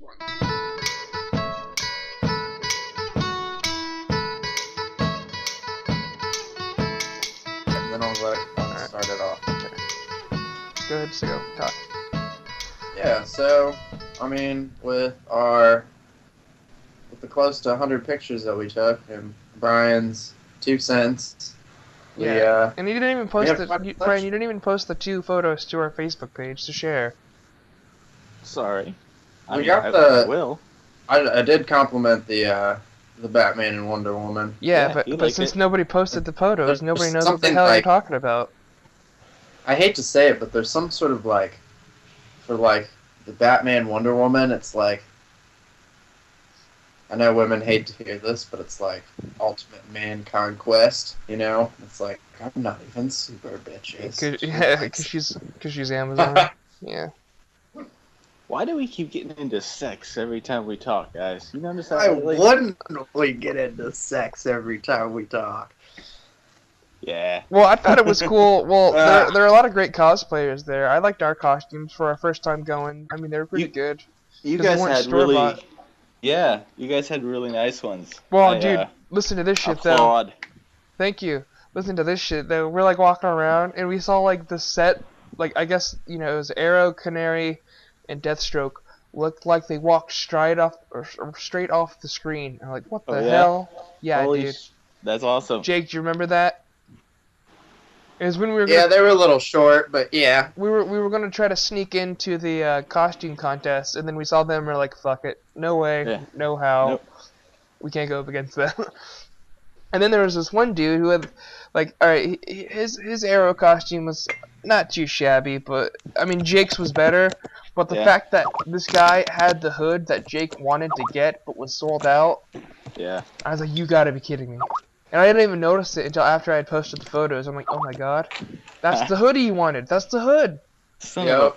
And then I'll start it off. Okay. Go ahead, so go talk. Yeah, so I mean, with the close to 100 pictures that we took, and Brian's 2 cents, Yeah, and you didn't even post Brian, you didn't even post the 2 photos to our Facebook page to share. Sorry. I will. I did compliment the Batman and Wonder Woman. Yeah, but since nobody posted the photos, nobody knows what the hell you're talking about. I hate to say it, but there's some sort of for the Batman Wonder Woman, it's like, I know women hate to hear this, but it's like ultimate man conquest, you know? It's like, I'm not even super bitches. Cause she's Amazon. Yeah. Why do we keep getting into sex every time we talk, guys? You notice that? Why wouldn't we get into sex every time we talk? Yeah. Well, I thought it was cool. Well, there are a lot of great cosplayers there. I liked our costumes for our first time going. I mean, they were pretty good. You guys had really... Yeah, you guys had really nice ones. Well, dude, listen to this shit, though. Thank you. Listen to this shit, though. We're, like, walking around, and we saw, like, the set, like, I guess, you know, it was Arrow, Canary, and Deathstroke looked like they walked straight off the screen. I'm like, what the hell? Yeah, dude. That's awesome. Jake, do you remember that? It was when we were they were a little short, but yeah. We were gonna try to sneak into the costume contest, and then we saw them. And we're like, fuck it, no way, no how, we can't go up against them. And then there was this one dude who had, like, all right, his Arrow costume was not too shabby, but I mean Jake's was better. But the fact that this guy had the hood that Jake wanted to get but was sold out, I was like, you gotta be kidding me. And I didn't even notice it until after I had posted the photos. I'm like, oh my god, that's the hoodie you wanted. That's the hood. Yep.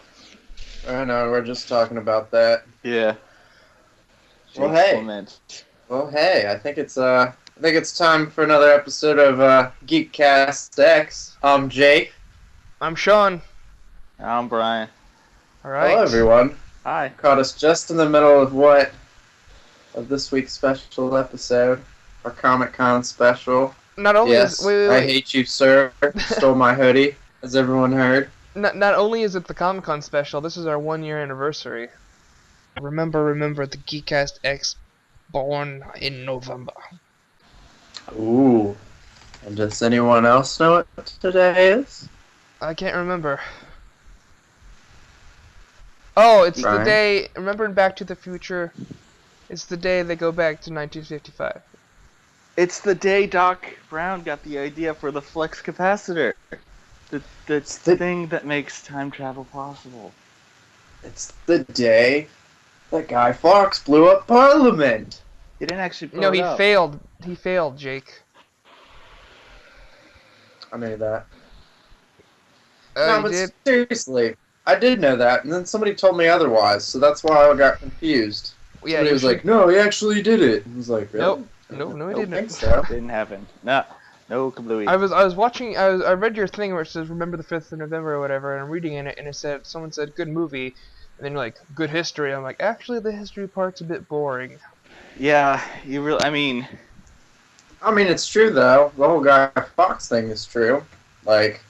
I know. We're just talking about that. Yeah. Well, hey. I think it's time for another episode of GeekastX. I'm Jake. I'm Sean. I'm Brian. All right. Hello, everyone. Hi. Caught us just in the middle of this week's special episode. Our Comic-Con special. Not only I hate you, sir. Stole my hoodie, as everyone heard. Not only is it the Comic-Con special, this is our 1-year anniversary. Remember the GeekastX born in November. Ooh. And does anyone else know what today is? I can't remember. Oh, it's Brian? the day, remember in Back to the Future, it's the day they go back to 1955. It's the day Doc Brown got the idea for the flux capacitor. The thing that makes time travel possible. It's the day that Guy Fawkes blew up Parliament. He didn't actually blow No, it up. failed. He failed, Jake. I knew that. No, but seriously, I did know that, and then somebody told me otherwise, so that's why I got confused. Yeah, somebody was like, no, he actually did it. I was like, really? Nope. No, he didn't. Think so. Didn't happen. No kablooey. I was watching. I read your thing where it says remember the 5th of November or whatever, and I'm reading in it, and someone said good movie, and then like good history. I'm like, actually, the history part's a bit boring. Yeah, you really. I mean, it's true though. The whole Guy Fawkes thing is true. Like,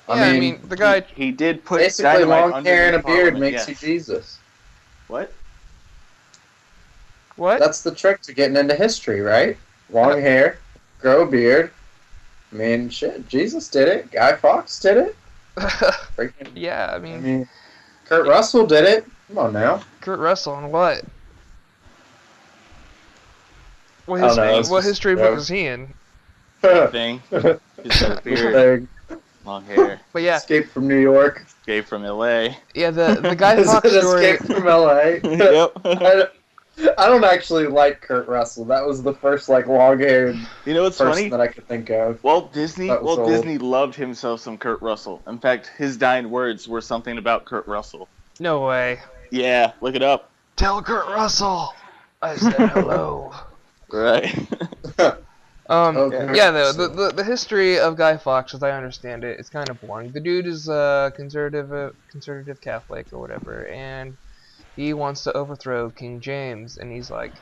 I mean, the guy he did put basically long hair and a beard makes you Jesus. What? What? That's the trick to getting into history, right? Long hair, grow a beard. I mean, shit, Jesus did it. Guy Fawkes did it. Yeah, I mean, Kurt Russell did it. Come on now. Kurt Russell and what? What history book is he in? Thing. He's got a beard, long hair. But yeah. Escape from New York. Escape from L.A. Yeah, the Guy Fawkes story. Escape from L.A. Yep. I don't actually like Kurt Russell. That was the first long-haired what's person funny? that I could think of. Walt Disney loved himself some Kurt Russell. In fact, his dying words were something about Kurt Russell. No way. Yeah, look it up. Tell Kurt Russell I said hello. Right. Yeah, the history of Guy Fawkes, as I understand it, is kind of boring. The dude is conservative Catholic or whatever, and he wants to overthrow King James, and he's like,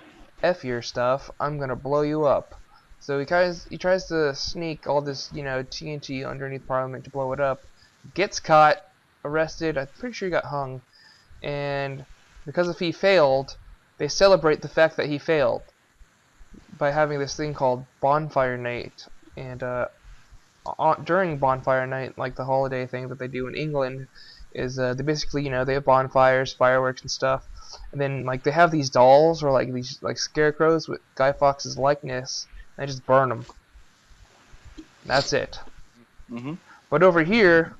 "F your stuff, I'm gonna blow you up." So he tries to sneak all this, TNT underneath Parliament to blow it up. Gets caught, arrested. I'm pretty sure he got hung. And because if he failed, they celebrate the fact that he failed by having this thing called Bonfire Night. And during Bonfire Night, like the holiday thing that they do in England, is they basically, they have bonfires, fireworks, and stuff. And then like they have these dolls or like these like scarecrows with Guy Fawkes' likeness. And they just burn them. That's it. Mm-hmm. But over here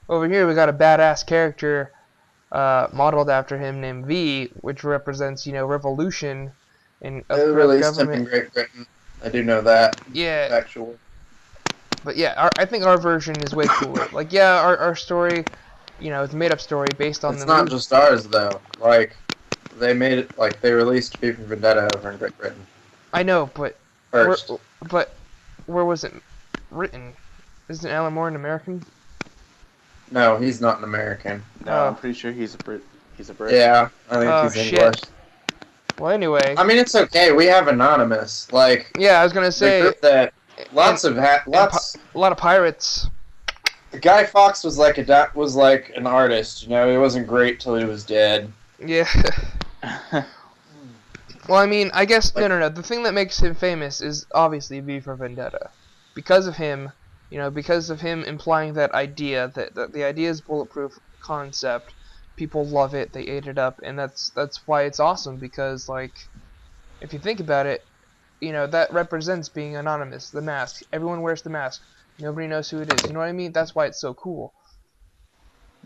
we got a badass character modeled after him named V, which represents, revolution and They released him in Great Britain. I do know that. Yeah. Actually. But yeah, I think our version is way cooler. Like, yeah, our story, it's a made-up story based on It's not just ours, though. Like, they made it, like, they released V for Vendetta over in Great Britain. I know, but... First. Where was it written? Isn't Alan Moore an American? No, he's not an American. No, I'm pretty sure he's a Brit. He's a Brit. Yeah, I think he's English. Well, anyway. I mean, it's okay. We have Anonymous. Like, yeah, I was gonna say the group that a lot of pirates. Guy Fawkes was like an artist. He wasn't great till he was dead. Yeah. Well, I mean, I guess no. The thing that makes him famous is obviously V for Vendetta, because of him. Because of him implying that idea, that the idea is bulletproof concept, people love it, they ate it up, and that's why it's awesome, because, like, if you think about it, that represents being anonymous, the mask. Everyone wears the mask. Nobody knows who it is. You know what I mean? That's why it's so cool.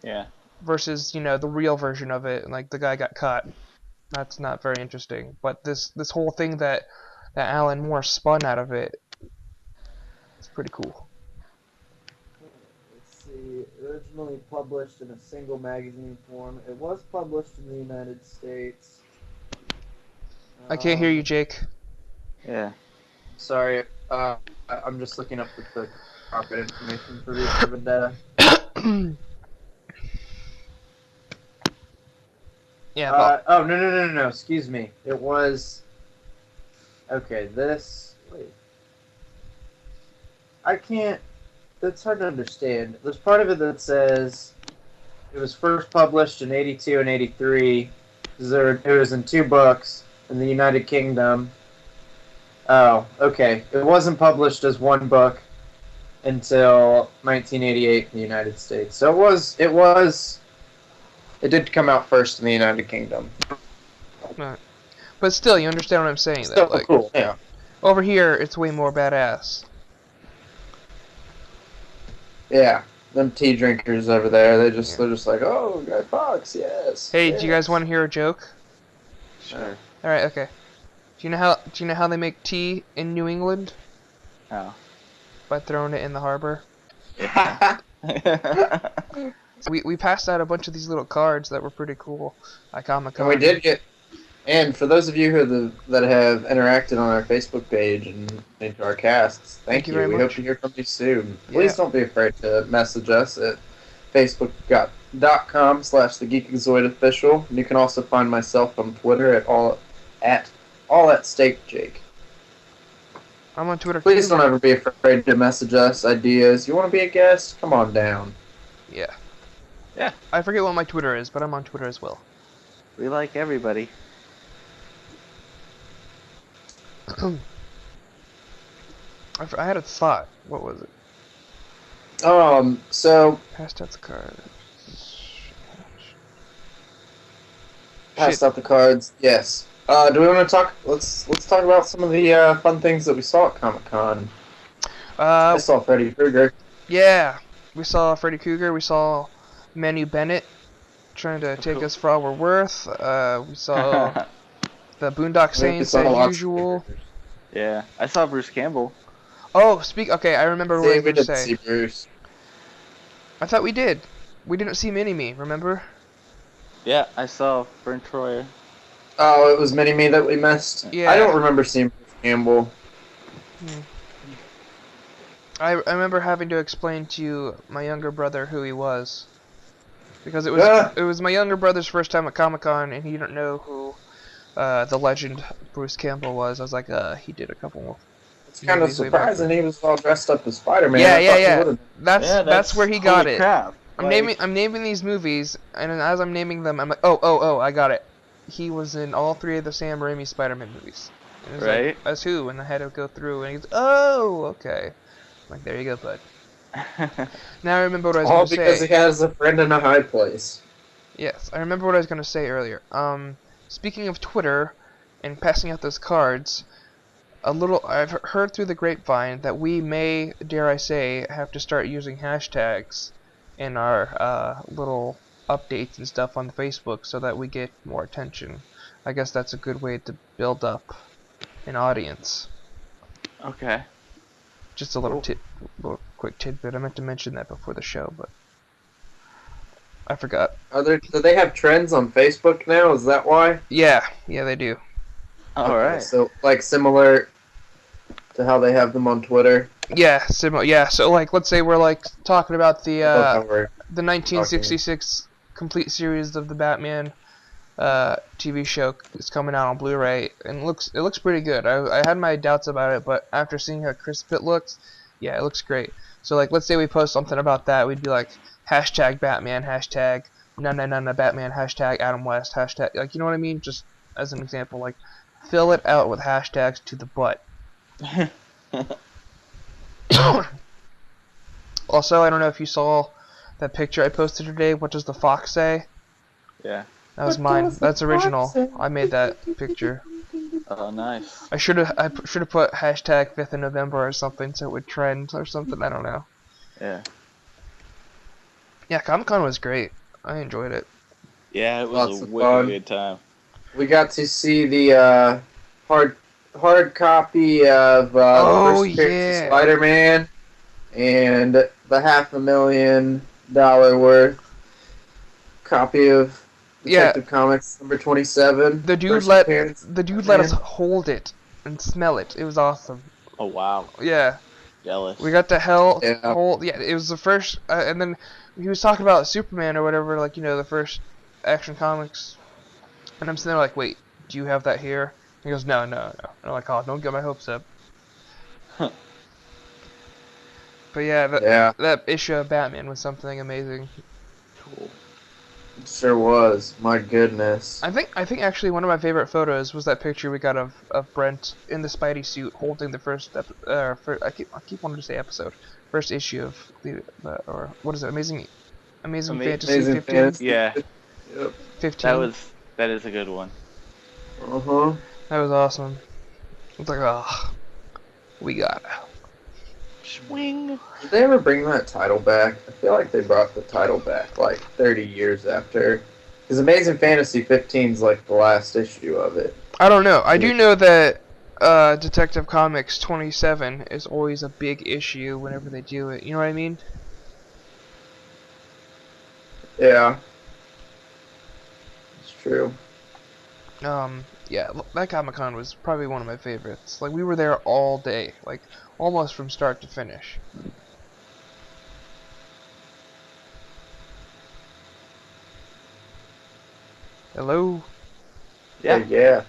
Yeah. Versus, the real version of it, like, the guy got caught. That's not very interesting. But this whole thing that Alan Moore spun out of it, it's pretty cool. Originally published in a single magazine form. It was published in the United States. I can't hear you, Jake. Yeah. Sorry, I'm just looking up the proper information for V for Vendetta. Yeah. Oh, no. Excuse me. It was... Okay, wait. I can't... That's hard to understand. There's part of it that says it was first published in 82 and 83. It was in 2 books in the United Kingdom. Oh, okay. It wasn't published as 1 book until 1988 in the United States. So it did come out first in the United Kingdom. Right. But still, you understand what I'm saying. Still that, like, cool, yeah. Over here, it's way more badass. Yeah, them tea drinkers over there, they're just like, oh, Guy Fawkes, yes. Hey, yes. Do you guys want to hear a joke? Sure. All right, okay. Do you know how they make tea in New England? How? By throwing it in the harbor. Yeah. We passed out a bunch of these little cards that were pretty cool at Comic-Con. And we did get, and for those of you that have interacted on our Facebook page and into our casts, thank you. We hope to hear from you soon. Please don't be afraid to message us at facebook.com/thegeekexoidofficial. And you can also find myself on Twitter at all at stake Jake. I'm on Twitter. Please don't ever be afraid to message us ideas. You want to be a guest? Come on down. Yeah. Yeah. I forget what my Twitter is, but I'm on Twitter as well. We like everybody. I had a thought. What was it? So Passed out the cards. Passed out the cards. Yes. Do we want to talk? Let's talk about some of the fun things that we saw at Comic-Con. I saw Freddy Krueger. Yeah, we saw Freddy Krueger. We saw Manu Bennett trying to take us for all we're worth. We saw the Boondock Saints as usual. Yeah, I saw Bruce Campbell. Oh, okay, I remember what I was going to say. See Bruce. I thought we did. We didn't see Mini-Me, remember? Yeah, I saw Brent Troyer. Oh, it was Mini-Me that we missed? Yeah. I don't remember seeing Bruce Campbell. I remember having to explain to my younger brother who he was. because it was my younger brother's first time at Comic-Con, and he didn't know who the legend Bruce Campbell was. I was like, he did a couple more. It's kind of surprising he was all dressed up as Spider-Man. Yeah. That's where he got it. Crap. I'm naming these movies, and as I'm naming them, I'm like, oh, I got it. He was in all 3 of the Sam Raimi Spider-Man movies. And it was Right. Like, as who? And I had to go through, and he's, oh, okay. I'm like, there you go, bud. Now I remember what I was going to say. All because he has a friend in a high place. Yes, I remember what I was going to say earlier. Speaking of Twitter and passing out those cards, I've heard through the grapevine that we may, dare I say, have to start using hashtags in our little updates and stuff on Facebook so that we get more attention. I guess that's a good way to build up an audience. Okay. Just a little quick tidbit. I meant to mention that before the show, but I forgot. Do they have trends on Facebook now? Is that why? Yeah, they do. All right. So like similar to how they have them on Twitter. Yeah, similar. Yeah, so like let's say we're like talking about the 1966 complete series of the Batman TV show is coming out on Blu-ray, and it looks pretty good. I had my doubts about it, but after seeing how crisp it looks, yeah, it looks great. So like let's say we post something about that, we'd be like hashtag Batman, hashtag #999 Batman, hashtag Adam West, hashtag, like, you know what I mean? Just as an example, like fill it out with hashtags to the butt. Also, I don't know if you saw that picture I posted today. What does the fox say? Yeah. That was mine. That's original. I made that picture. Oh, nice. I should have put hashtag 5th of November or something so it would trend or something. I don't know. Yeah. Yeah, Comic-Con was great. I enjoyed it. Yeah, it was a wicked good time. We got to see the hard copy of first appearance of Spider-Man and the $500,000 worth copy of Detective Comics number 27. The dude let us hold it and smell it. It was awesome. Oh wow. Yeah. Jealous. We got to hold. Yeah, it was the first, and then he was talking about Superman or whatever, like, you know, the first Action Comics, and I'm sitting there like, wait, do you have that here? He goes, no. And I'm like, oh, don't get my hopes up. But yeah, that issue of Batman was something amazing. Cool. It sure was. My goodness. I think actually one of my favorite photos was that picture we got of Brent in the Spidey suit holding the first I keep wanting to say episode. First issue of or what is it? Amazing Fantasy 15. Yeah. Yep. 15. That is a good one. Uh-huh. That was awesome. It's like, we got it. Swing. Did they ever bring that title back? I feel like they brought the title back like 30 years after. Because Amazing Fantasy 15 is like the last issue of it. I don't know. I do know that Detective Comics 27 is always a big issue whenever they do it. You know what I mean? Yeah. It's true. Yeah, that Comic-Con was probably one of my favorites. Like, we were there all day, like, almost from start to finish. Hello? Yeah.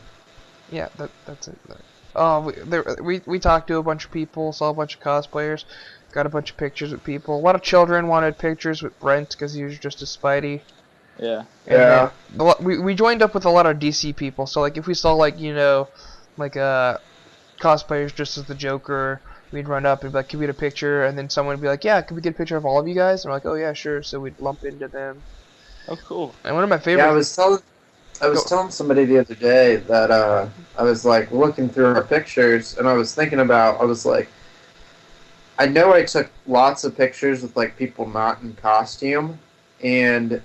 Yeah, that's it. Oh, we talked to a bunch of people, saw a bunch of cosplayers, got a bunch of pictures with people. A lot of children wanted pictures with Brent because he was just a Spidey. Yeah. Yeah. We joined up with a lot of DC people, so like if we saw like, you know, like cosplayers just as the Joker, we'd run up and be like, can we get a picture? And then someone would be like, yeah, can we get a picture of all of you guys? And we're like, oh yeah, sure. So we'd lump into them. Oh, cool. And one of my favorite. Yeah, I was telling somebody the other day that I was like looking through our pictures and I was thinking about, I was like, I know I took lots of pictures with like people not in costume, and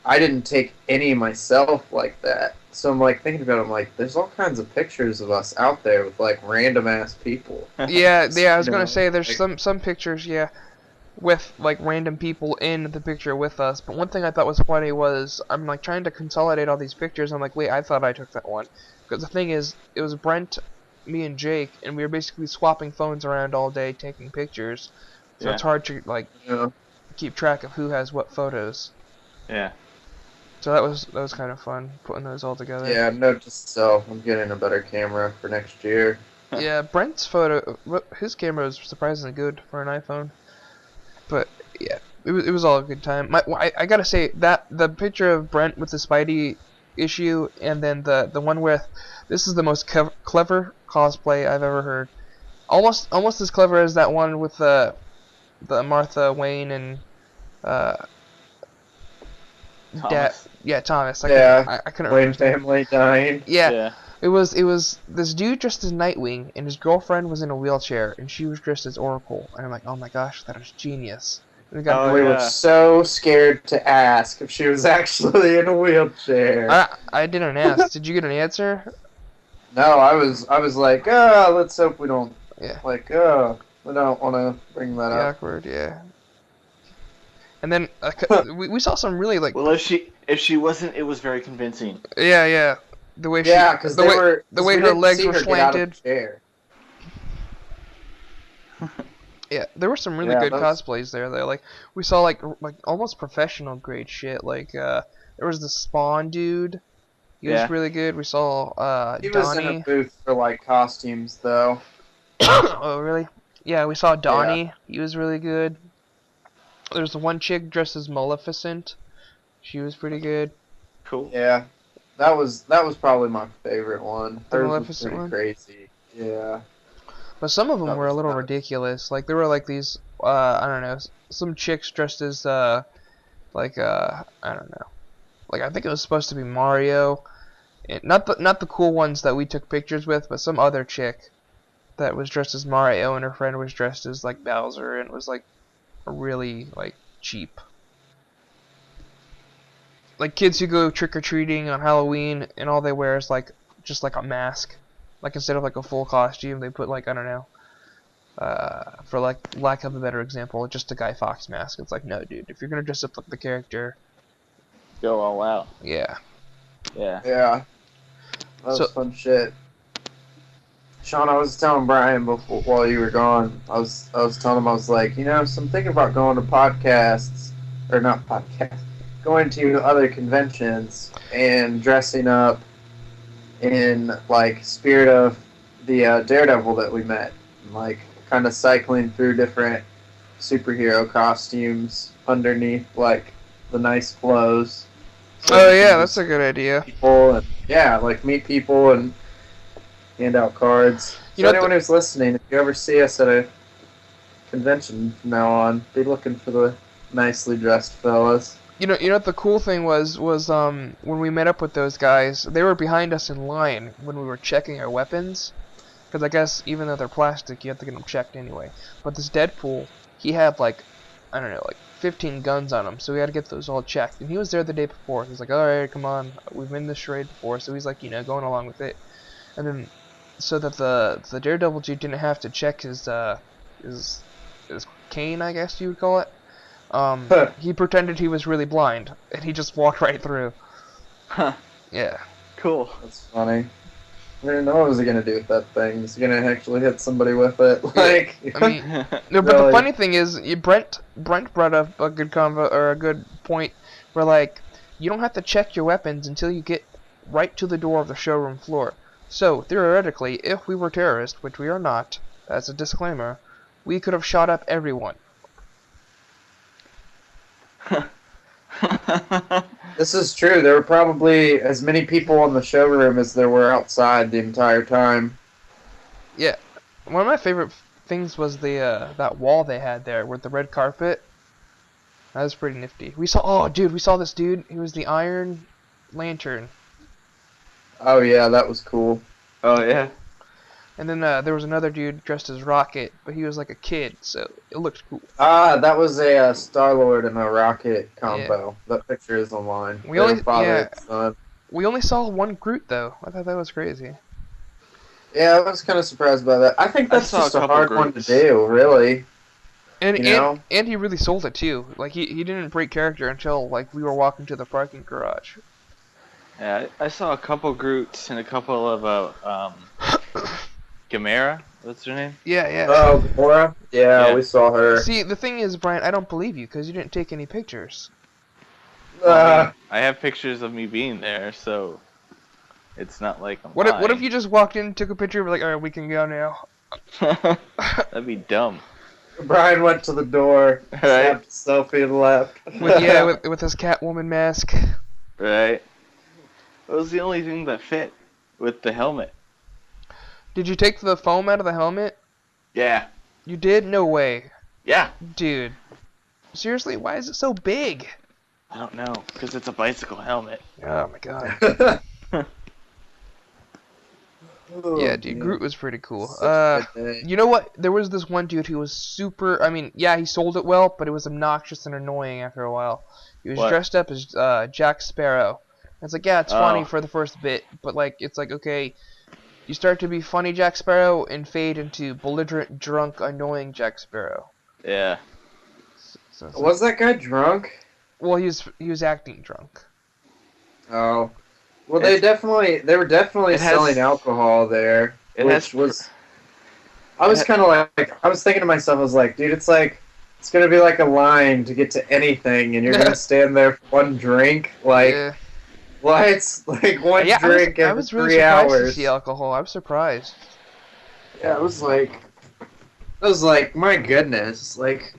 I didn't take any myself like that. So I'm like thinking about it, I'm like, there's all kinds of pictures of us out there with like random ass people. Yeah, I was gonna say there's some pictures, yeah, with like random people in the picture with us. But one thing I thought was funny was I'm like trying to consolidate all these pictures. I'm like, wait, I thought I took that one. Because the thing is, it was Brent, me, and Jake, and we were basically swapping phones around all day taking pictures. So it's hard to like keep track of who has what photos. Yeah. So that was kind of fun putting those all together. Yeah, note to self, I'm getting a better camera for next year. Yeah, Brent's his camera was surprisingly good for an iPhone. But yeah, it was all a good time. I gotta say that the picture of Brent with the Spidey issue, and then the one with this is the most clever cosplay I've ever heard. Almost as clever as that one with the Martha Wayne and Thomas. Thomas. I couldn't Wayne remember his name. family dying. Yeah. It was this dude dressed as Nightwing, and his girlfriend was in a wheelchair, and she was dressed as Oracle. And I'm like, oh my gosh, that is genius. And We were so scared to ask if she was actually in a wheelchair. I didn't ask. Did you get an answer? No, I was like, let's hope we don't. Yeah. Like, we don't want to bring that up. Awkward, yeah. And then we saw some really like. Well, if she wasn't, it was very convincing. Yeah. The way because the way her legs were slanted. Yeah, there were some really good cosplays there. Though, like we saw like almost professional grade shit. Like there was the Spawn dude. He was really good. We saw He Donnie. was in a booth for like costumes though. Oh really? Yeah, we saw Donnie. Yeah. He was really good. There's the one chick dressed as Maleficent. She was pretty good. Cool. Yeah. That was probably my favorite one. The Hers Maleficent was pretty crazy. Yeah. But some of them were a little ridiculous. Like there were like these I don't know, some chicks dressed as I don't know. Like I think it was supposed to be Mario. Not the cool ones that we took pictures with, but some other chick that was dressed as Mario, and her friend was dressed as like Bowser, and it was like really like cheap. Like kids who go trick-or-treating on Halloween and all they wear is like just like a mask. Like instead of like a full costume, they put like, I don't know, for like lack of a better example, just a Guy Fawkes mask. It's like, no dude, if you're gonna dress up like the character, go all out. Yeah. Yeah. That was fun shit. Sean, I was telling Brian before while you were gone, I was telling him, I was like, so I'm thinking about going to podcasts, or not podcasts, going to other conventions and dressing up in like spirit of the Daredevil that we met, and, like kind of cycling through different superhero costumes underneath like the nice clothes. So that's a good idea. People and like meet people and hand out cards. So anyone who's listening, if you ever see us at a convention from now on, be looking for the nicely dressed fellas. You know what the cool thing was when we met up with those guys, they were behind us in line when we were checking our weapons, because I guess even though they're plastic, you have to get them checked anyway. But this Deadpool, he had like, I don't know, like 15 guns on him, so we had to get those all checked. And he was there the day before. He was like, all right, come on, we've been in this charade before, so he's like, going along with it. And then so that the Daredevil dude didn't have to check his cane, I guess you would call it. He pretended he was really blind, and he just walked right through. Huh. Yeah. Cool. That's funny. I didn't know what was he gonna do with that thing. Is he gonna actually hit somebody with it? Like, I mean, no, but the funny thing is, Brent brought up a good convo or a good point, where like you don't have to check your weapons until you get right to the door of the showroom floor. So theoretically, if we were terrorists, which we are not, as a disclaimer, we could have shot up everyone. This is true. There were probably as many people in the showroom as there were outside the entire time. Yeah. One of my favorite things was the that wall they had there with the red carpet. That was pretty nifty. We saw this dude. He was the Iron Lantern. Oh yeah, that was cool. Oh yeah. And then there was another dude dressed as Rocket, but he was like a kid, so it looked cool. That was a Star-Lord and a Rocket combo. Yeah. That picture is online. We only saw one Groot though. I thought that was crazy. Yeah, I was kind of surprised by that. I think that's just a hard one to do, really. And he really sold it too. Like he didn't break character until like we were walking to the parking garage. Yeah, I saw a couple Groots and a couple of Gamera. What's her name? Yeah. Oh, Gamora? Yeah, we saw her. See, the thing is, Brian, I don't believe you because you didn't take any pictures. Well, I have pictures of me being there, so it's not like I'm lying. What if you just walked in, took a picture, and like, all right, we can go now? That'd be dumb. Brian went to the door, snapped a selfie, and left. with his Catwoman mask. Right. It was the only thing that fit with the helmet. Did you take the foam out of the helmet? Yeah. You did? No way. Yeah. Dude. Seriously, why is it so big? I don't know, because it's a bicycle helmet. Oh my god. Yeah, dude, Groot was pretty cool. You know what? There was this one dude who was super. I mean, yeah, he sold it well, but it was obnoxious and annoying after a while. He was dressed up as Jack Sparrow. And it's like, yeah, it's funny for the first bit, but like, it's like, okay, you start to be funny Jack Sparrow and fade into belligerent, drunk, annoying Jack Sparrow. Yeah. So was that guy drunk? Well, he was acting drunk. Oh. Well, they were definitely selling alcohol there, I was kind of like, I was thinking to myself, I was like, dude, it's gonna be like a line to get to anything, and you're gonna stand there for one drink, like, what? Like one drink every 3 hours. Surprised to see alcohol. I was surprised. Yeah, I was like, my goodness, like,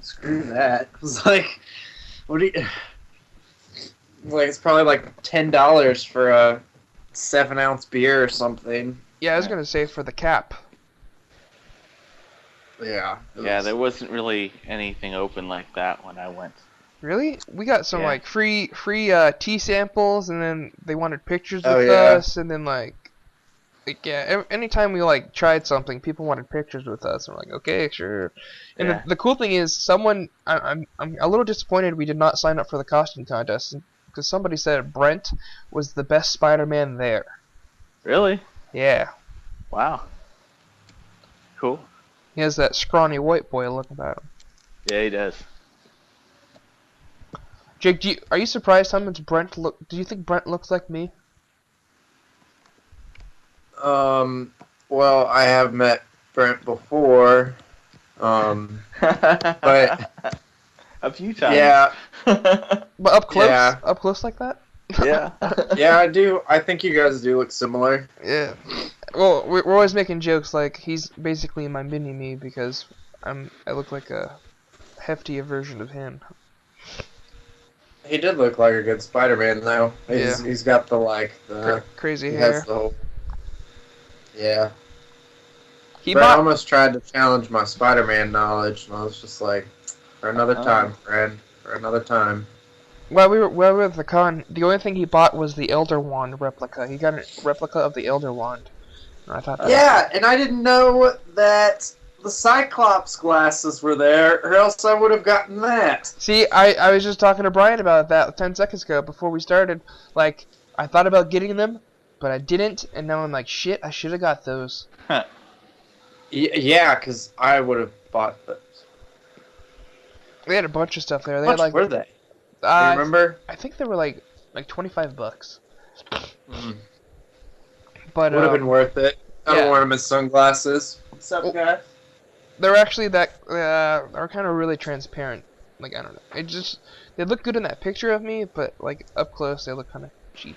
screw that. I was like, what do you? Like, it's probably like $10 for a 7-ounce beer or something. Yeah, I was gonna say for the cap. Yeah. Yeah, there wasn't really anything open like that when I went. Really? We got some like free tea samples, and then they wanted pictures with us, and then like yeah, anytime we like tried something, people wanted pictures with us. And we're like, okay, sure. And the cool thing is, I'm a little disappointed we did not sign up for the costume contest. Because somebody said Brent was the best Spider-Man there. Really? Yeah. Wow. Cool. He has that scrawny white boy look about him. Yeah, he does. Jake, are you surprised how much Brent look? Do you think Brent looks like me? Well, I have met Brent before. But a few times. Yeah. But up close? Yeah. Up close like that? Yeah. Yeah, I do. I think you guys do look similar. Yeah. Well, we're always making jokes like he's basically my mini-me because I look like a heftier version of him. He did look like a good Spider-Man, though. He's got the crazy hair. Has the whole, yeah. He almost tried to challenge my Spider-Man knowledge, and I was just like, for another time, friend. For another time. While we were at the con, the only thing he bought was the Elder Wand replica. He got a replica of the Elder Wand. I thought that and I didn't know that the Cyclops glasses were there, or else I would have gotten that. See, I was just talking to Brian about that 10 seconds ago before we started. Like, I thought about getting them, but I didn't, and now I'm like, shit, I should have got those. Huh. Yeah, because I would have bought those. They had a bunch of stuff there. How much were they? Do you remember? I think they were like $25. Mm. But would have been worth it. I wore them as sunglasses. What's up, guys? They're actually they're kind of really transparent. Like, I don't know. They look good in that picture of me, but like up close they look kind of cheap.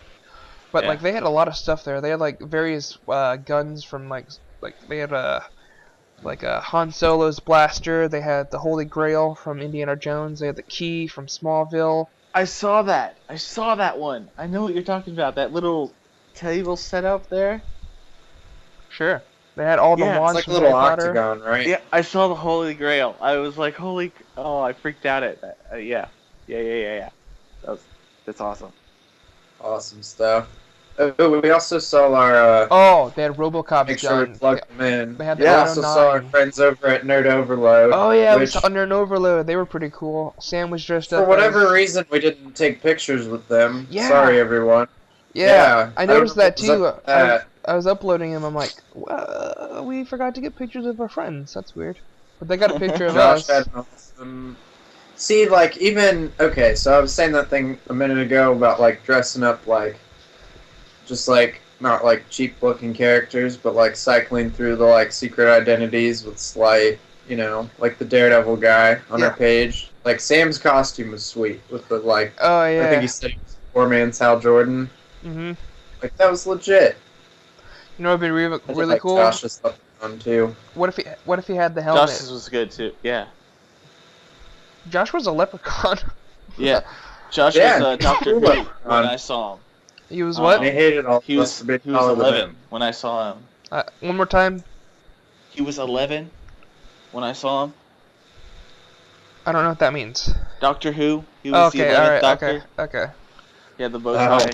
But like they had a lot of stuff there. They had like various guns from like they had Han Solo's blaster. They had the Holy Grail from Indiana Jones. They had the key from Smallville. I saw that. I saw that one. I know what you're talking about. That little table set up there. Sure. They had all the wands. It's like a little octagon, right? Yeah, I saw the Holy Grail. I was like, I freaked out at that. Yeah. That's awesome. Awesome stuff. Oh, we also saw our. They had RoboCop's make sure we plugged them in. They had the we also saw our friends over at Nerd Overload. Oh yeah, we saw Nerd Overload. They were pretty cool. Sam was dressed up. For whatever reason, we didn't take pictures with them. Yeah. Sorry, everyone. Yeah, I noticed that too. I was uploading them. I'm like, well, we forgot to get pictures of our friends. That's weird. But they got a picture of us. Had an awesome... See, like, even... Okay, so I was saying that thing a minute ago about, like, dressing up, like... Just, like, not, like, cheap-looking characters, but, like, cycling through the, like, secret identities with slight, you know, like the Daredevil guy on our page. Like Sam's costume was sweet with the like. Oh I think he yeah. said he was poor man's Hal Jordan. Mhm. Like that was legit. You know, it'd be really, I did really like cool. Josh's stuff on too. What if he had the helmet? Josh's was good too. Yeah. Josh was a leprechaun. Yeah. Josh Yeah, was Doctor Who Leprechaun. when I saw him. He was what? They hated all He of was us for being he was taller than 11 him. when I saw him. One more time. He was 11 when I saw him. I don't know what that means. Doctor Who. He was the 11th alright, Doctor. okay. He had the bow tie.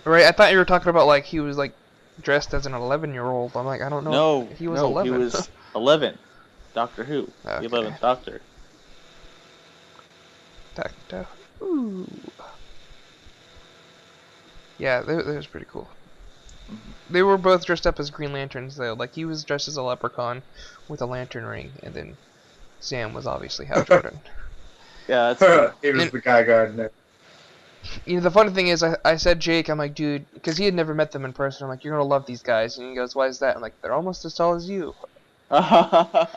Right, I thought you were talking about like he was like dressed as an 11-year-old. I'm like, I don't know. No, He was no, 11. he was 11. Doctor Who. Okay. The 11th Doctor. Doctor. Ooh. Yeah, that was pretty cool. They were both dressed up as Green Lanterns though. Like he was dressed as a leprechaun with a lantern ring, and then Sam was obviously Hal Jordan. Yeah, that's cool. He was the guy gardener. You know, the funny thing is, I said Jake, I'm like, dude, because he had never met them in person. I'm like, you're gonna love these guys, and he goes, why is that? I'm like, they're almost as tall as you. That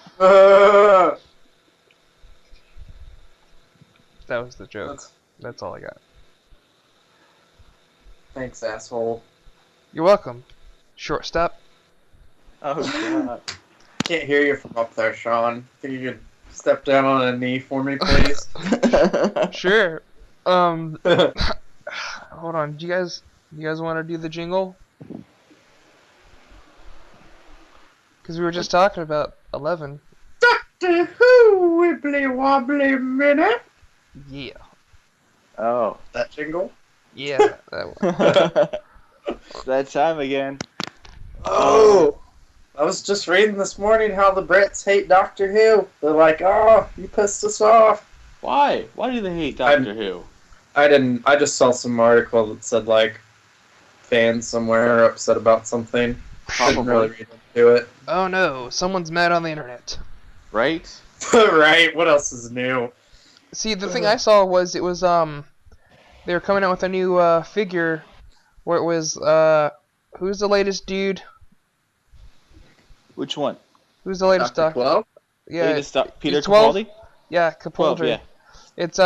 was the joke. That's all I got. Thanks, asshole. You're welcome. Shortstop. Oh god. Can't hear you from up there, Sean. Can you step down on a knee for me, please? Sure. Hold on. Do you guys want to do the jingle? Because we were just talking about 11. Doctor Who, wibbly wobbly minute. Yeah. Oh. That jingle? Yeah. That one. It's that time again. Oh! I was just reading this morning how the Brits hate Doctor Who. They're like, oh, you pissed us off. Why? Why do they hate Doctor Who? I just saw some article that said, like, fans somewhere are upset about something. Didn't really read into it. Oh no, someone's mad on the internet. Right? Right, what else is new? See, the thing I saw was they were coming out with a new figure where it was who's the latest dude? Which one? Who's the latest Dr. Doctor? 12? Yeah, Peter 12? Capaldi? Yeah, 12, Capaldi. yeah. It's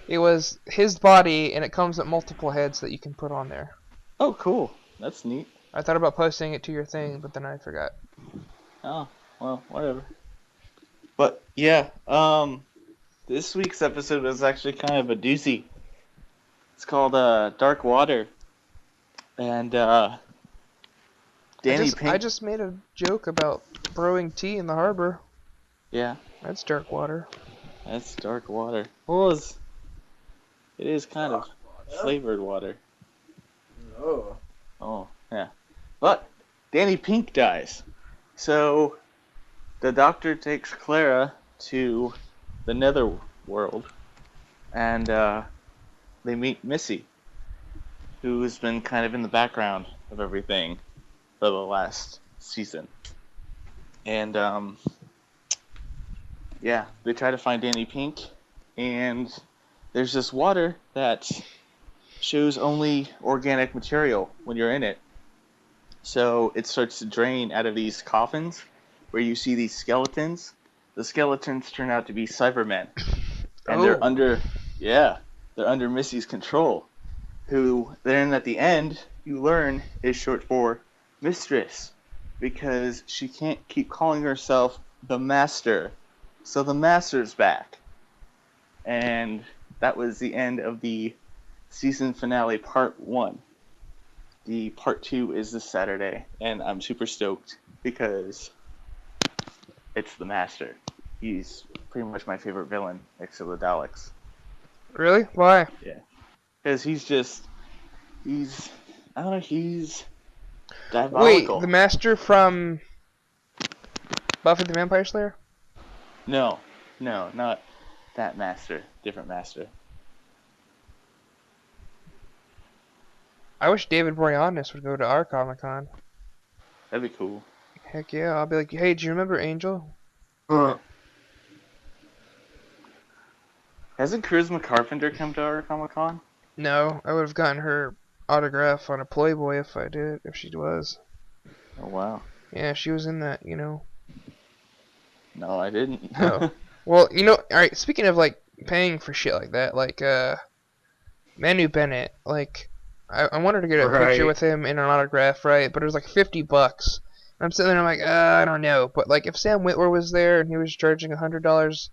it was his body, and it comes with multiple heads that you can put on there. Oh, cool. That's neat. I thought about posting it to your thing, but then I forgot. Oh, well, whatever. But, yeah, this week's episode was actually kind of a doozy. It's called Dark Water. And Danny Pink. I just made a joke about brewing tea in the harbor. Yeah, That's dark water. that's dark water. Well, it is kind of flavored water. Oh. Oh, yeah. But Danny Pink dies. So the Doctor takes Clara to the Netherworld, and they meet Missy, who's been kind of in the background of everything for the last season. And yeah, they try to find Danny Pink, and there's this water that shows only organic material when you're in it. So it starts to drain out of these coffins where you see these skeletons. The skeletons turn out to be Cybermen. And they're under Missy's control, who then at the end you learn is short for Mistress, because she can't keep calling herself the Master. So the Master's back. And that was the end of the season finale part 1. The part 2 is this Saturday, and I'm super stoked because it's the Master. He's pretty much my favorite villain next to the Daleks. Really? Why? Yeah. Because he's diabolical. Wait, the Master from Buffy the Vampire Slayer? No, not that Master. Different Master. I wish David Boreanaz would go to our Comic-Con. That'd be cool. Heck yeah, I'll be like, hey, do you remember Angel? Hasn't Charisma Carpenter come to our Comic-Con? No, I would have gotten her autograph on a Playboy if she was. Oh, wow. Yeah, she was in that, you know. No, I didn't. Oh. Well, you know, alright, speaking of, like, paying for shit like that, like, Manu Bennett, like, I wanted to get a picture Right. with him and an autograph, right? But it was like $50. I'm sitting there, I'm like, I don't know. But, like, if Sam Witwer was there and he was charging $100,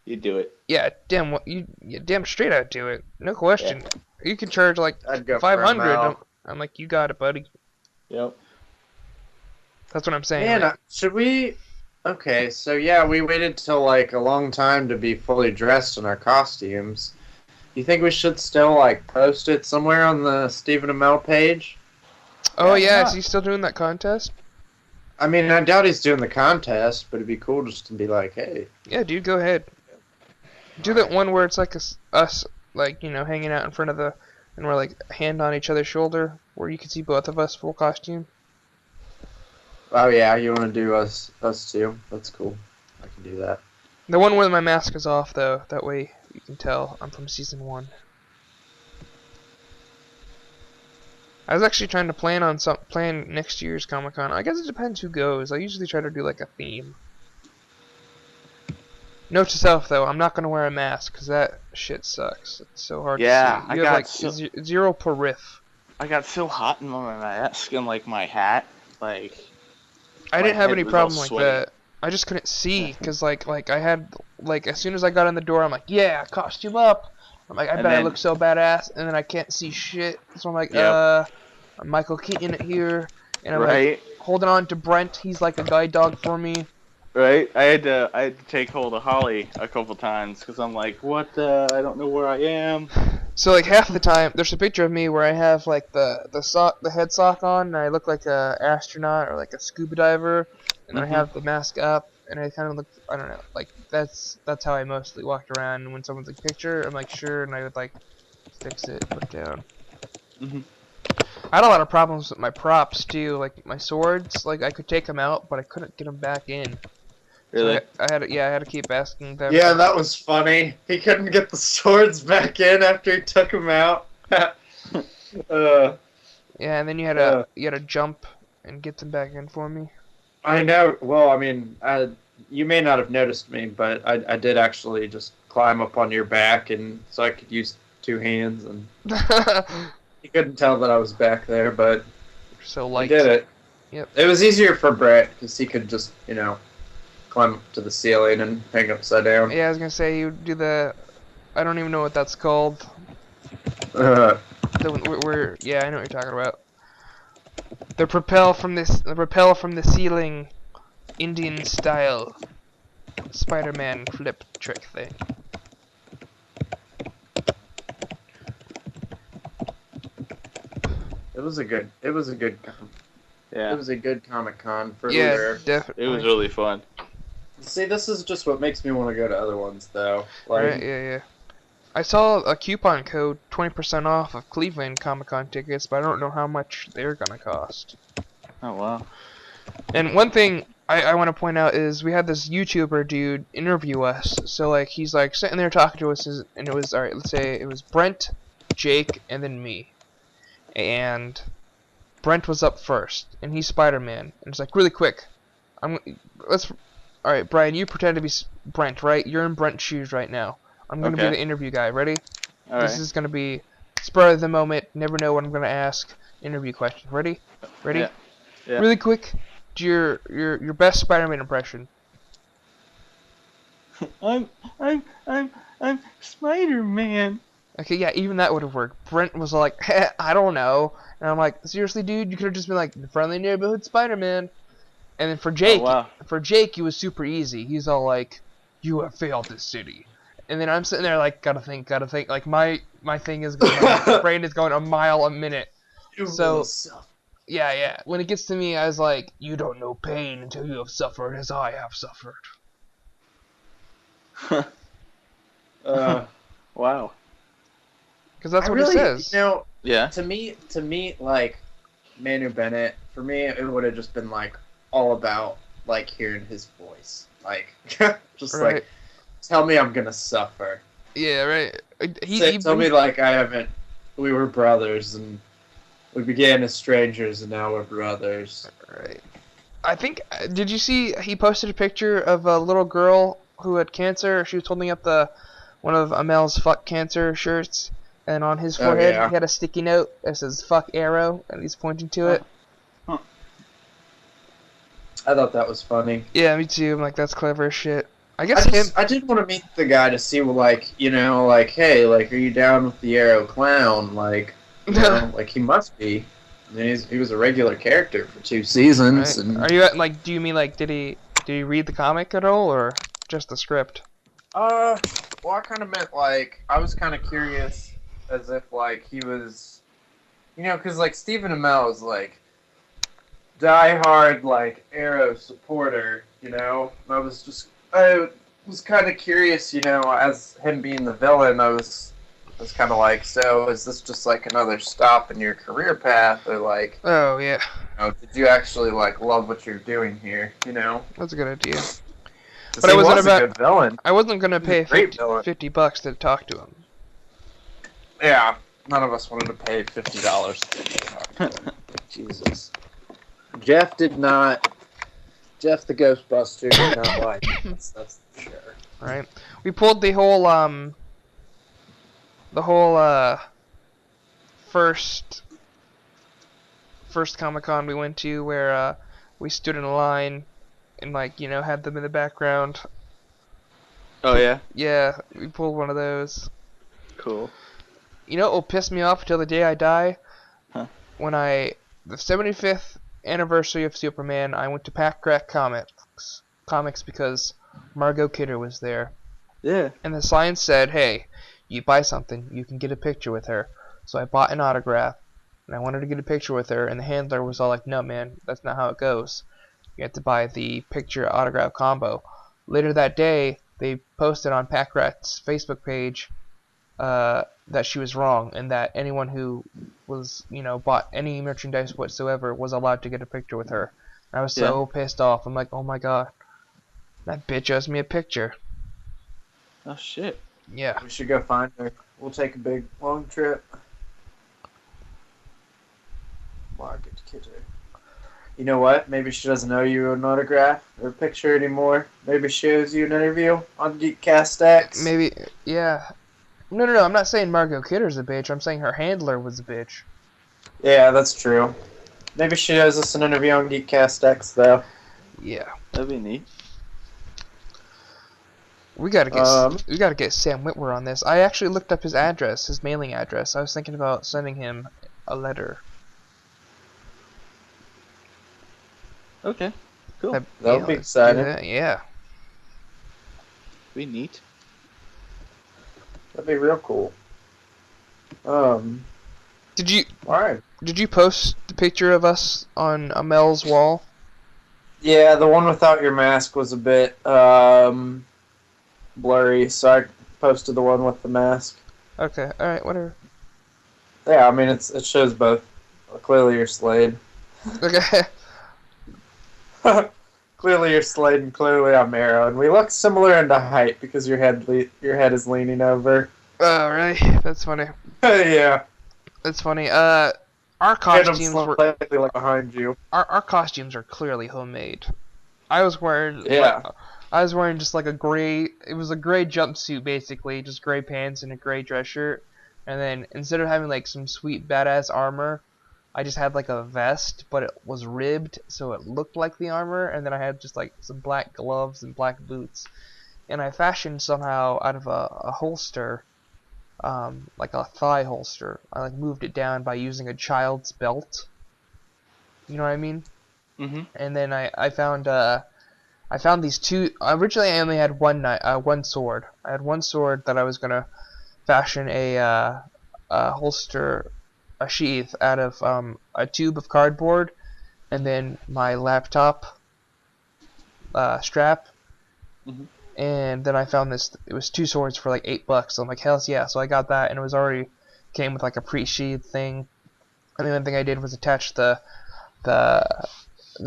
You do it. yeah, damn straight I'd do it. No question. Yeah. You could charge, like, I'd go for a 500. mile. I'm like, you got it, buddy. Yep. That's what I'm saying. Man, like, should we? Okay, so yeah, we waited till like a long time to be fully dressed in our costumes. You think we should still like post it somewhere on the Stephen Amell page? oh, Yeah, yeah, is he still doing that contest? I mean, I doubt he's doing the contest, but it'd be cool just to be like, hey. Yeah, dude, go ahead. Do that one where it's like us, like, you know, hanging out in front of the, and we're like hand on each other's shoulder, where you can see both of us full costume. Oh yeah, you want to do us two? That's cool. I can do that. The one where my mask is off, though, that way you can tell I'm from season 1. I was actually trying to plan next year's Comic-Con. I guess it depends who goes. I usually try to do like a theme. Note to self, though, I'm not gonna wear a mask because that shit sucks. It's so hard to see. I You have like zero per riff. I got so hot in my mask and like my hat, like. I didn't My have head any was problem all like sweaty. that. I just couldn't see because like I had like as soon as I got in the door, I'm like, yeah, costume up. I'm like, I And bet I then- look so badass, and then I can't see shit. So I'm like, Yep. I'm Michael Keaton here, and I'm Right. like holding on to Brent. He's like a guide dog for me. Right, I had to take hold of Holly a couple times because I'm like, what? I don't know where I am. So like half the time, there's a picture of me where I have like the head sock on, and I look like a astronaut or like a scuba diver, and then I have the mask up, and I kind of look, I don't know, like that's how I mostly walked around. And when someone's like picture, I'm like sure, and I would like fix it, put it down. Mhm. I had a lot of problems with my props too, like my swords. Like I could take them out, but I couldn't get them back in. Really? So I had to keep asking them. Yeah, that was funny. He couldn't get the swords back in after he took them out. Yeah, and then you had to jump and get them back in for me. I know. Well, I mean, you may not have noticed me, but I did actually just climb up on your back, and so I could use two hands, and you couldn't tell that I was back there, but So I light. did it. Yep. It was easier for Brett because he could just, climb up to the ceiling and hang upside down. Yeah, I was gonna say you do the. I don't even know what that's called. Yeah, I know what you're talking about. The propel from the ceiling, Indian style, Spider-Man flip trick thing. It was a good. Yeah. It was a good Comic-Con for Yeah, sure. definitely. It was really fun. See, this is just what makes me want to go to other ones, though. Like, Right, yeah. I saw a coupon code 20% off of Cleveland Comic-Con tickets, but I don't know how much they're gonna cost. Oh wow. And one thing I want to point out is we had this YouTuber dude interview us. So like he's like sitting there talking to us, and it was alright. Let's say it was Brent, Jake, and then me. And Brent was up first, and he's Spider-Man. And it's like really quick. All right, Brian, you pretend to be Brent, right? You're in Brent's shoes right now. I'm gonna be Okay. the interview guy. Ready? All This right. is gonna be spur of the moment. Never know what I'm gonna ask. Interview question. Ready? Ready? Yeah. Yeah. Really quick. Do your best Spider-Man impression. I'm Spider-Man. Okay, yeah, even that would have worked. Brent was like, I don't know. And I'm like, seriously, dude, you could have just been like, the friendly neighborhood Spider-Man. And then for Jake, wow. He was super easy. He's all like, you have failed this city. And then I'm sitting there like, gotta think. Like my thing is going, my brain is going a mile a minute. So, yeah. When it gets to me, I was like, you don't know pain until you have suffered as I have suffered. Wow. Because that's I what really, it says. Yeah. To me, like Manu Bennett, for me, it would have just been like all about like hearing his voice, like just Right. like tell me I'm gonna suffer. Yeah, right. Tell me like I haven't. We were brothers and we began as strangers and now we're brothers. Right. I think. Did you see? He posted a picture of a little girl who had cancer. She was holding up one of Amel's fuck cancer shirts, and on his forehead he had a sticky note that says "fuck Arrow," and he's pointing to it. Huh. I thought that was funny. Yeah, me too. I'm like, that's clever as shit. I did want to meet the guy to see, like, you know, like, hey, like, are you down with the Arrow clown? Like, you know, like, he must be. He was a regular character for 2 seasons. Right. And... Are you like? Do you mean like? Did he read the comic at all, or just the script? Well, I kind of meant like I was kind of curious, as if like he was, you know, because like Stephen Amell is like die-hard like Arrow supporter, you know. And I was kind of curious, you know, as him being the villain. I was kind of like, so is this just like another stop in your career path, or like, oh yeah, you know, did you actually like love what you're doing here, you know? That's a good idea. But he was a good villain. I wasn't gonna pay $50 to talk to him. Yeah, none of us wanted to pay $50. Jesus. Jeff the Ghostbuster did not like it. That's for sure. Right. We pulled the whole first Comic-Con we went to, where we stood in a line and, like, you know, had them in the background. Oh yeah? Yeah, we pulled one of those. Cool. You know what will piss me off till the day I die? Huh? When the 75th anniversary of Superman, I went to Pack Rat Comics because Margot Kidder was there. Yeah. And the sign said, hey, you buy something, you can get a picture with her. So I bought an autograph, and I wanted to get a picture with her, and the handler was all like, no man, that's not how it goes. You have to buy the picture autograph combo. Later that day, they posted on Pack Rat's Facebook page that she was wrong, and that anyone who was, you know, bought any merchandise whatsoever was allowed to get a picture with her. And I was so pissed off. I'm like, oh my god, that bitch owes me a picture. Oh shit. Yeah. We should go find her. We'll take a big long trip. Margaret Kidder. You know what? Maybe she doesn't owe you an autograph or a picture anymore. Maybe she owes you an interview on GeekastX. Maybe, yeah. No, I'm not saying Margot Kidder's a bitch. I'm saying her handler was a bitch. Yeah, that's true. Maybe she owes us an interview on GeekastX, though. Yeah. That'd be neat. We gotta get Sam Witwer on this. I actually looked up his address, his mailing address. I was thinking about sending him a letter. Okay, cool. That'll be exciting. Yeah. Be neat. That'd be real cool. Did you Alright. Did you post the picture of us on Amel's wall? Yeah, the one without your mask was a bit blurry, so I posted the one with the mask. Okay, alright, whatever. Yeah, I mean it shows both. Clearly you're Slade. Okay. Clearly you're Slade and clearly I'm Arrow, and we look similar in the height because your head is leaning over. Alright, that's funny. Yeah. That's funny. Our costumes were slightly like behind you. Our costumes are clearly homemade. I was wearing just like a gray. It was a gray jumpsuit basically, just gray pants and a gray dress shirt. And then instead of having like some sweet badass armor, I just had like a vest, but it was ribbed, so it looked like the armor. And then I had just like some black gloves and black boots. And I fashioned somehow out of a holster, like a thigh holster. I like moved it down by using a child's belt. You know what I mean? Mm-hmm. And then I found these two. Originally, I only had one sword. I had one sword that I was gonna fashion a holster, a sheath out of a tube of cardboard, and then my laptop strap. Mm-hmm. And then I found this. It was 2 swords for like $8. So I'm like, hell yeah! So I got that, and it was already came with like a pre-sheathed thing. And the only thing I did was attach the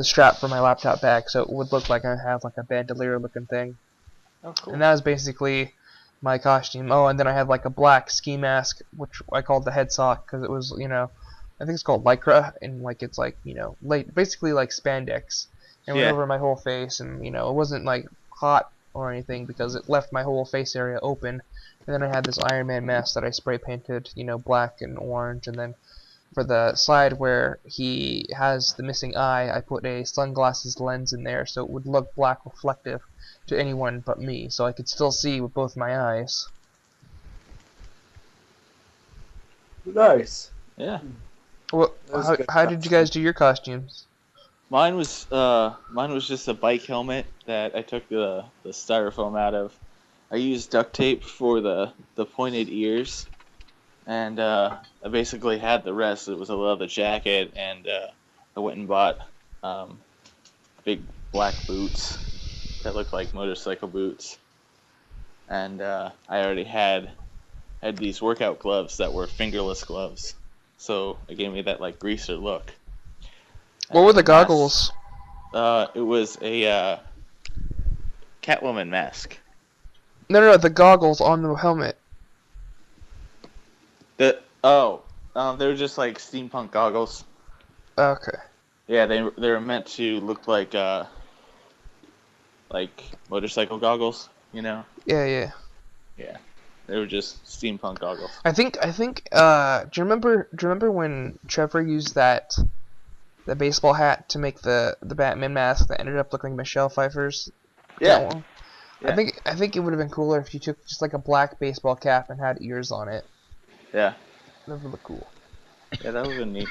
strap for my laptop bag, so it would look like I have like a bandolier looking thing. Oh, cool. And that was basically my costume. Oh, and then I had like a black ski mask, which I called the head sock because it was, you know, I think it's called lycra, and like it's like, you know, basically like spandex, and went over my whole face, and you know, it wasn't like hot or anything because it left my whole face area open. And then I had this Iron Man mask that I spray painted, black and orange, and then for the side where he has the missing eye, I put a sunglasses lens in there so it would look black reflective to anyone but me, so I could still see with both my eyes. Nice. Yeah. Well, That was how did you guys do your costumes? Mine was just a bike helmet that I took the styrofoam out of. I used duct tape for the pointed ears, and I basically had the rest. It was a leather jacket, and I went and bought big black boots that looked like motorcycle boots, and I already had these workout gloves that were fingerless gloves, so it gave me that like greaser look. What were the goggles? It was a Catwoman mask. No, the goggles on the helmet. They were just like steampunk goggles. Okay. Yeah, they were meant to look like motorcycle goggles, Yeah. Yeah, they were just steampunk goggles. I think. Do you remember when Trevor used the baseball hat to make the Batman mask that ended up looking like Michelle Pfeiffer's? Yeah. Catwoman? Yeah. I think it would have been cooler if you took just like a black baseball cap and had ears on it. Yeah. That would look cool. Yeah, that would have been neat.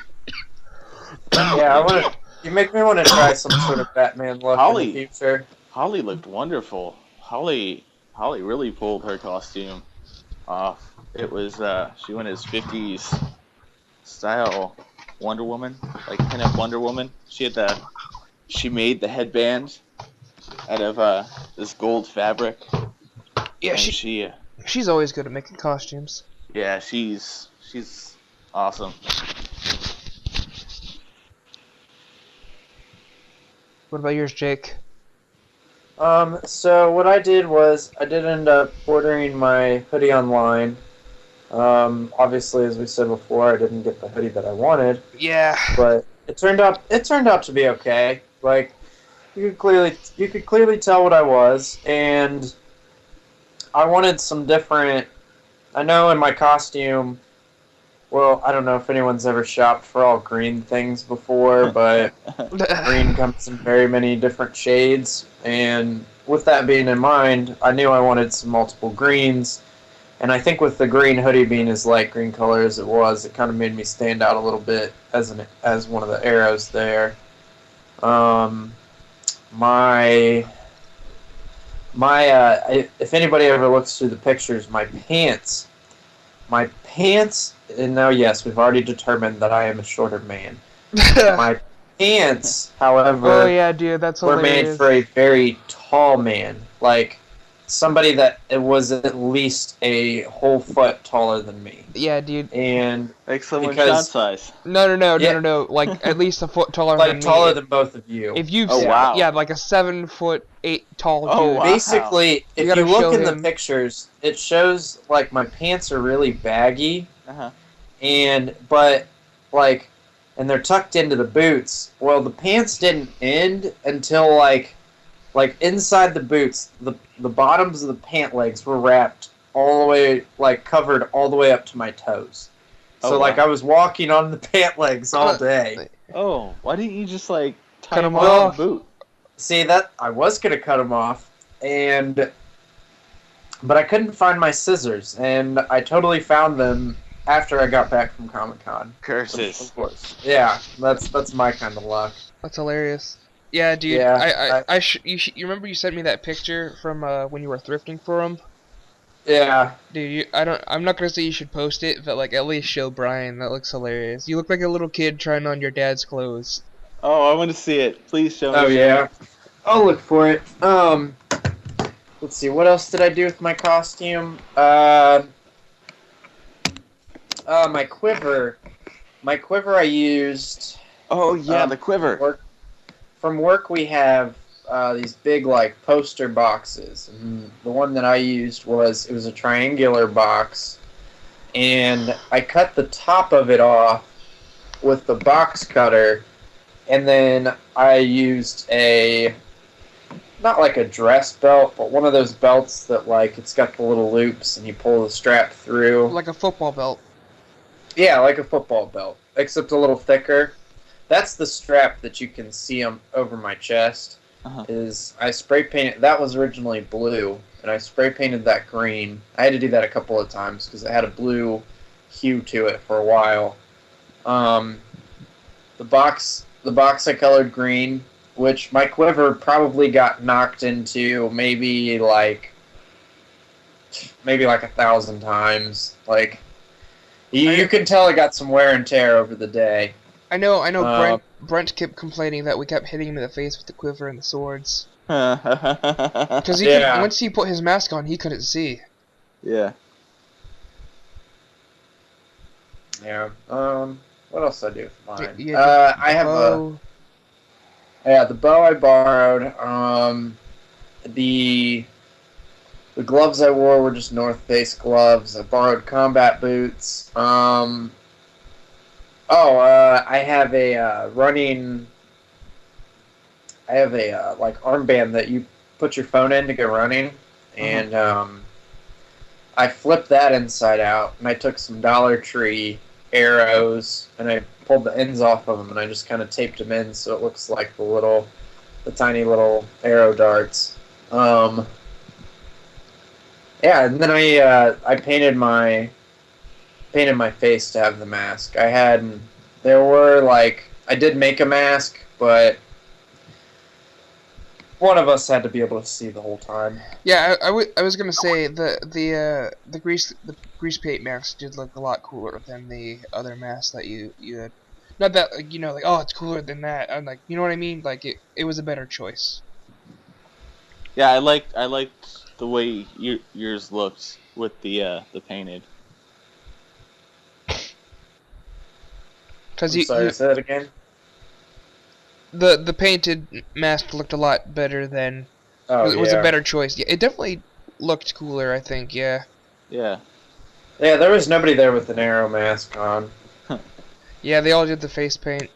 Yeah, you make me want to try some sort of Batman look in the future. Holly looked wonderful. Holly really pulled her costume off. It was she went as 50s style Wonder Woman, like pinup Wonder Woman. She made the headband out of this gold fabric. Yeah, she's always good at making costumes. Yeah, she's awesome. What about yours, Jake? So what I did was I did end up ordering my hoodie online. Obviously, as we said before, I didn't get the hoodie that I wanted. Yeah. But it turned out to be okay. Like you could clearly tell what I was, and I wanted some different. I know in my costume. Well, I don't know if anyone's ever shopped for all green things before, but green comes in very many different shades. And with that being in mind, I knew I wanted some multiple greens. And I think with the green hoodie being as light green color as it was, it kind of made me stand out a little bit as one of the arrows there. If anybody ever looks through the pictures, my pants. And now, yes, we've already determined that I am a shorter man. My pants, however, oh yeah, dude, that's were hilarious. made for a very tall man, like somebody that was at least a whole foot taller than me. Yeah, dude. And like someone Sean's size. No. Like at least a foot taller than me. Like taller than both of you. If you, wow. Yeah, like a 7 8 tall dude. Oh, wow. Basically, if you look in him. the pictures, it shows like my pants are really baggy. And they're tucked into the boots. Well, the pants didn't end until like inside the boots, the bottoms of the pant legs were wrapped all the way, like covered all the way up to my toes. So wow. I was walking on the pant legs all day. Oh, why didn't you just like cut them off the boot? See, that I was gonna cut them off, but I couldn't find my scissors, and I totally found them after I got back from Comic-Con. Curses. Of course. Yeah, that's my kind of luck. That's hilarious. Yeah, dude. Yeah, you remember you sent me that picture from when you were thrifting for them? Yeah. Dude, I'm not gonna say you should post it, but like at least show Brian. That looks hilarious. You look like a little kid trying on your dad's clothes. Oh, I want to see it. Please show me. Oh yeah. I'll look for it. Let's see. What else did I do with my costume? My quiver. My quiver I used. Oh yeah, the quiver. From work we have these big like poster boxes, and the one that I used was a triangular box, and I cut the top of it off with the box cutter, and then I used a not like a dress belt, but one of those belts that like it's got the little loops and you pull the strap through. Like a football belt. Yeah, like a football belt, except a little thicker. That's the strap that you can see over my chest. Is I spray painted. That was originally blue, and I spray painted that green. I had to do that a couple of times because it had a blue hue to it for a while. The box I colored green, which my quiver probably got knocked into maybe like 1,000 times. Like you can tell it got some wear and tear over the day. I know. Brent kept complaining that we kept hitting him in the face with the quiver and the swords. Because once he put his mask on, he couldn't see. Yeah. Yeah. What else did I do with mine? I have the bow I borrowed. The gloves I wore were just North Face gloves. I borrowed combat boots. I have a running. I have a like armband that you put your phone in to go running, and I flipped that inside out, and I took some Dollar Tree arrows, and I pulled the ends off of them, and I just kind of taped them in so it looks like the tiny little arrow darts. Yeah, and then I painted my face to have the mask. I did make a mask, but one of us had to be able to see the whole time. Yeah, I was gonna say the grease paint mask did look a lot cooler than the other mask that you had. Not that like oh it's cooler than that. I'm like you know what I mean? Like it was a better choice. Yeah, I liked the way yours looked with the painted. Sorry, say that again. The painted mask looked a lot better than. It was a better choice. Yeah, it definitely looked cooler. I think. Yeah. Yeah. Yeah, there was nobody there with an arrow mask on. Yeah, they all did the face paint.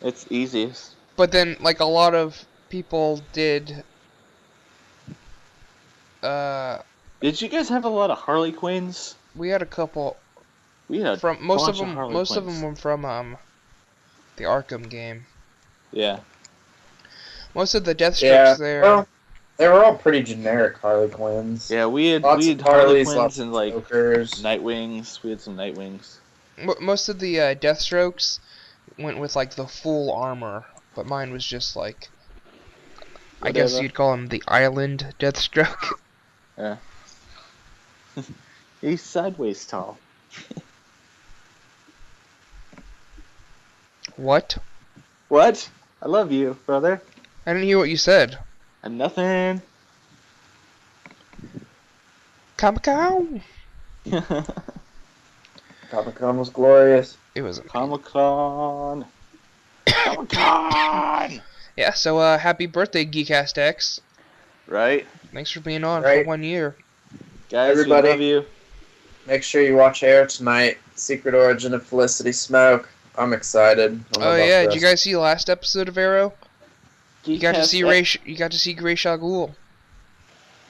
It's easiest. But then, like a lot of people did. Did you guys have a lot of Harley Quinns? We had a couple. We had most of them were from the Arkham game. Yeah. Most of the Deathstrokes there. Well, they were all pretty generic Harley Quinns. Yeah, we had Harley Quinns and like Nightwings. We had some Nightwings. Most of the Deathstrokes went with like the full armor, but mine was just like I guess you'd call him the Island Deathstroke. Yeah. He's sideways tall. What? What? I love you, brother. I didn't hear what you said. Nothing. Comic-Con. Comic-Con was glorious. It was Comic-Con. Comic-Con. Yeah, so happy birthday, GeekastX. Right. Thanks for being on for 1 year. Guys, everybody, we love you. Make sure you watch Air tonight. Secret Origin of Felicity Smoke. I'm excited. Oh yeah, did you guys see the last episode of Arrow? You got to see Ra's al Ghul.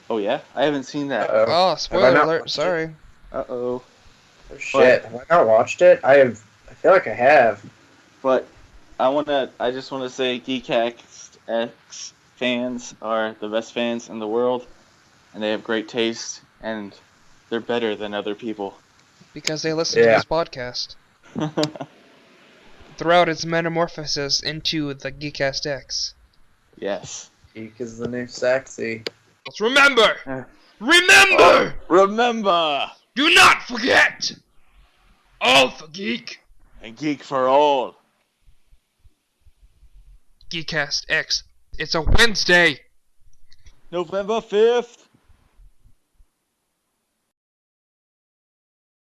Oh yeah, I haven't seen that. Oh, spoiler alert! Sorry. Oh shit! Have I not watched it? I feel like I have. But I just wanna say, GeekastX fans are the best fans in the world, and they have great taste, and they're better than other people. Because they listen to this podcast. Throughout its metamorphosis into the GeekastX. Yes. Geek is the new sexy. Let's remember! Remember! Remember! Do not forget! All for geek! And geek for all. GeekastX. It's a Wednesday! November 5th!